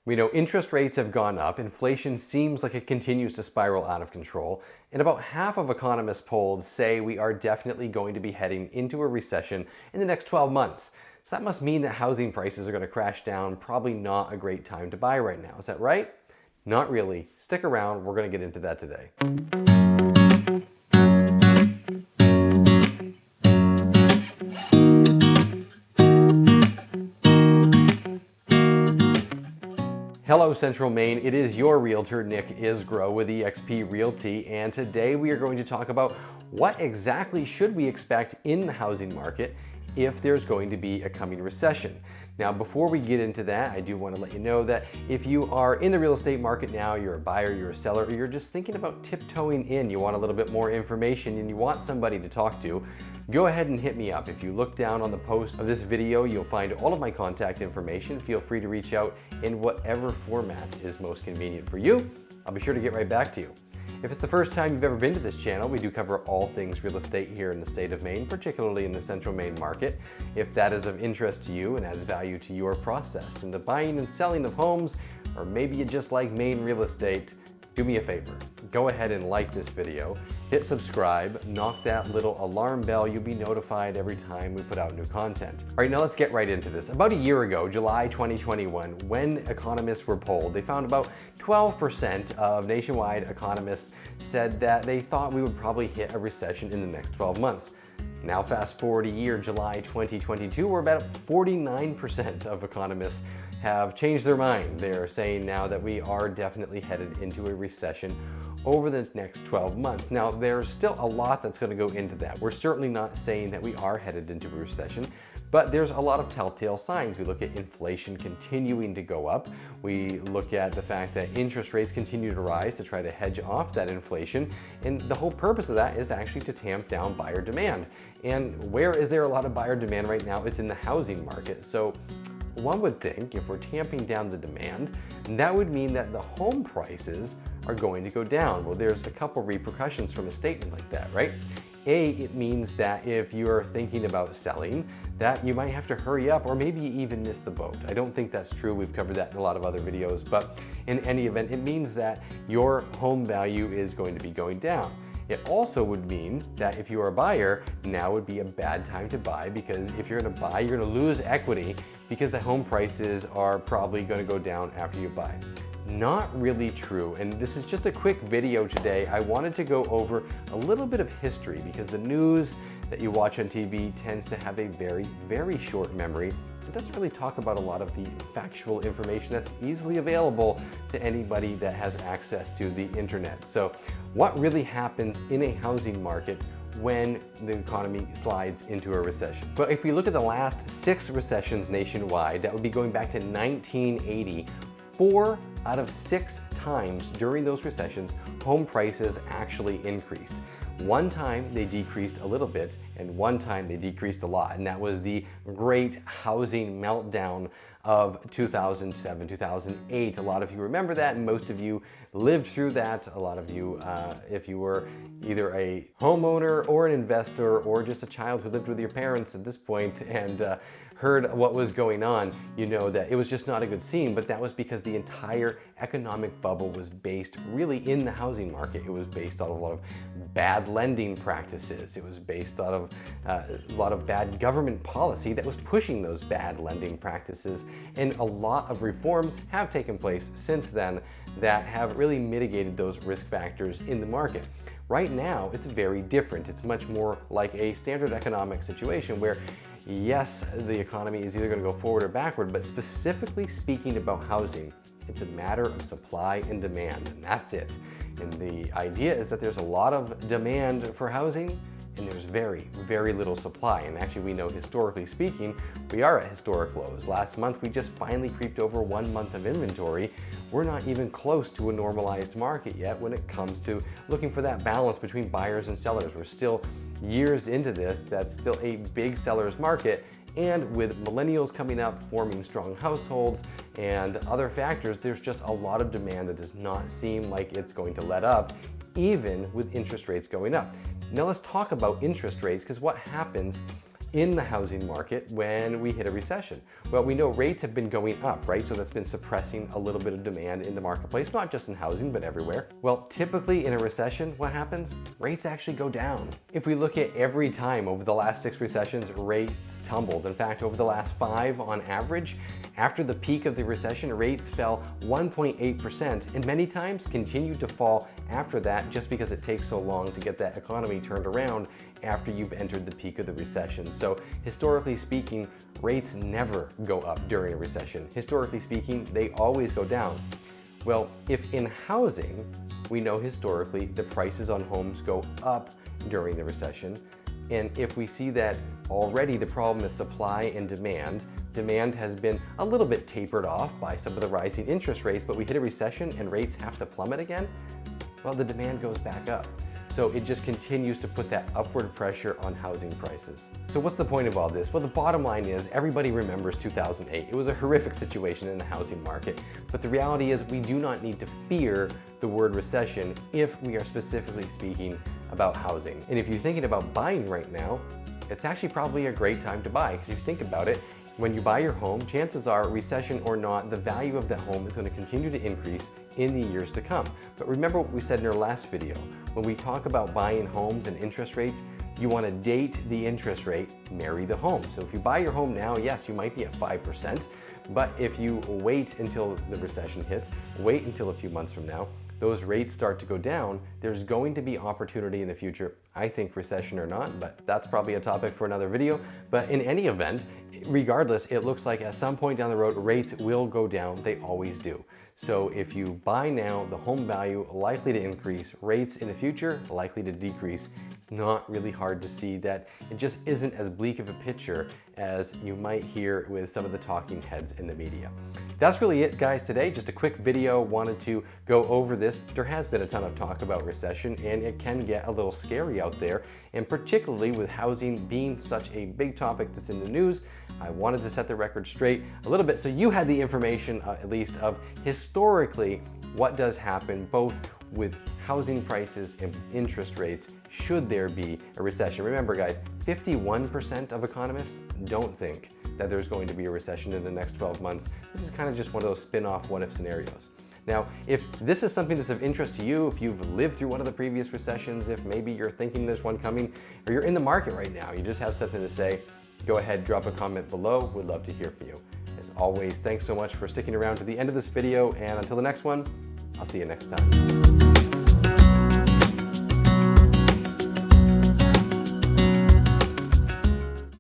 We know interest rates have gone up, inflation seems like it continues to spiral out of control, and about half of economists polled say we are definitely going to be heading into a recession in the next 12 months. So that must mean that housing prices are going to crash down, probably not a great time to buy right now. Is that right? Not really. Stick around, we're going to get into that today. Hello Central Maine, it is your realtor Nick Isgro with eXp Realty, and today we are going to talk about what exactly should we expect in the housing market if there's going to be a coming recession. Now before we get into that, I do want to let you know that if you are in the real estate market now, you're a buyer, you're a seller, or you're just thinking about tiptoeing in, you want a little bit more information and you want somebody to talk to, go ahead and hit me up. If you look down on the post of this video, you'll find all of my contact information. Feel free to reach out in whatever format is most convenient for you. I'll be sure to get right back to you. If it's the first time you've ever been to this channel, we do cover all things real estate here in the state of Maine, particularly in the Central Maine market. If that is of interest to you and adds value to your process in the buying and selling of homes, or maybe you just like Maine Real Estate, do me a favor. Go ahead and like this video, hit subscribe, knock that little alarm bell, you'll be notified every time we put out new content. All right, now let's get right into this. About a year ago, July 2021, when economists were polled, they found about 12% of nationwide economists said that they thought we would probably hit a recession in the next 12 months. Now fast forward a year, July 2022, where about 49% of economists have changed their mind. They're saying now that we are definitely headed into a recession over the next 12 months. Now, there's still a lot that's going to go into that. We're certainly not saying that we are headed into a recession, but there's a lot of telltale signs. We look at inflation continuing to go up. We look at the fact that interest rates continue to rise to try to hedge off that inflation. And the whole purpose of that is actually to tamp down buyer demand. And where is there a lot of buyer demand right now? It's in the housing market. So one would think if we're tamping down the demand, that would mean that the home prices are going to go down. Well, there's a couple repercussions from a statement like that, right? A, it means that if you're thinking about selling, that you might have to hurry up or maybe even miss the boat. I don't think that's true. We've covered that in a lot of other videos, but in any event, it means that your home value is going to be going down. It also would mean that if you're a buyer, now would be a bad time to buy, because if you're going to buy, you're going to lose equity because the home prices are probably going to go down after you buy. Not really true, and this is just a quick video today. I wanted to go over a little bit of history because the news that you watch on TV tends to have a very, very short memory. It doesn't really talk about a lot of the factual information that's easily available to anybody that has access to the internet. So what really happens in a housing market when the economy slides into a recession? But if we look at the last 6 recessions nationwide, that would be going back to 1980, 4 out of 6 times during those recessions, home prices actually increased. One time they decreased a little bit, and one time they decreased a lot, and that was the great housing meltdown of 2007, 2008. A lot of you remember that, and most of you lived through that. A lot of you, if you were either a homeowner or an investor or just a child who lived with your parents at this point and heard what was going on, you know that it was just not a good scene, but that was because the entire economic bubble was based really in the housing market. It was based on a lot of bad lending practices. It was based out of a lot of bad government policy that was pushing those bad lending practices. And a lot of reforms have taken place since then that have really mitigated those risk factors in the market. Right now, it's very different. It's much more like a standard economic situation where yes, the economy is either going to go forward or backward, but specifically speaking about housing, it's a matter of supply and demand, and that's it. And the idea is that there's a lot of demand for housing and there's very, very little supply. And actually, we know historically speaking, we are at historic lows. Last month, we just finally creeped over 1 month of inventory. We're not even close to a normalized market yet when it comes to looking for that balance between buyers and sellers. We're still years into this. That's still a big seller's market. And with millennials coming up, forming strong households and other factors, there's just a lot of demand that does not seem like it's going to let up, even with interest rates going up. Now let's talk about interest rates, because what happens in the housing market when we hit a recession? Well, we know rates have been going up, right? So that's been suppressing a little bit of demand in the marketplace, not just in housing, but everywhere. Well, typically in a recession, what happens? Rates actually go down. If we look at every time over the last 6 recessions, rates tumbled. In fact, over the last 5 on average, after the peak of the recession, rates fell 1.8% and many times continued to fall after that just because it takes so long to get that economy turned around after you've entered the peak of the recession. So historically speaking, rates never go up during a recession. Historically speaking, they always go down. Well, if in housing, we know historically the prices on homes go up during the recession, and if we see that already the problem is supply and demand, demand has been a little bit tapered off by some of the rising interest rates, but we hit a recession and rates have to plummet again, well, the demand goes back up. So it just continues to put that upward pressure on housing prices. So what's the point of all this? Well, the bottom line is everybody remembers 2008. It was a horrific situation in the housing market, but the reality is we do not need to fear the word recession if we are specifically speaking about housing. And if you're thinking about buying right now, it's actually probably a great time to buy, because if you think about it, when you buy your home, chances are, recession or not, the value of that home is going to continue to increase in the years to come. But remember what we said in our last video. When we talk about buying homes and interest rates, you want to date the interest rate, marry the home. So if you buy your home now, yes, you might be at 5%, but if you wait until the recession hits, wait until a few months from now, those rates start to go down, there's going to be opportunity in the future. I think recession or not, but that's probably a topic for another video. But in any event, regardless, it looks like at some point down the road, rates will go down. They always do. So if you buy now, the home value likely to increase, rates in the future likely to decrease. It's not really hard to see that it just isn't as bleak of a picture as you might hear with some of the talking heads in the media. That's really it, guys, today. Just a quick video. Wanted to go over this. There has been a ton of talk about recession, and it can get a little scary out there. And particularly with housing being such a big topic that's in the news, I wanted to set the record straight a little bit so you had the information, at least, of historically what does happen both with housing prices and interest rates should there be a recession. Remember, guys, 51% of economists don't think that there's going to be a recession in the next 12 months. This is kind of just one of those spin-off what-if scenarios. Now, if this is something that's of interest to you, if you've lived through one of the previous recessions, if maybe you're thinking there's one coming, or you're in the market right now, you just have something to say, go ahead, drop a comment below. We'd love to hear from you. As always, thanks so much for sticking around to the end of this video, and until the next one, I'll see you next time.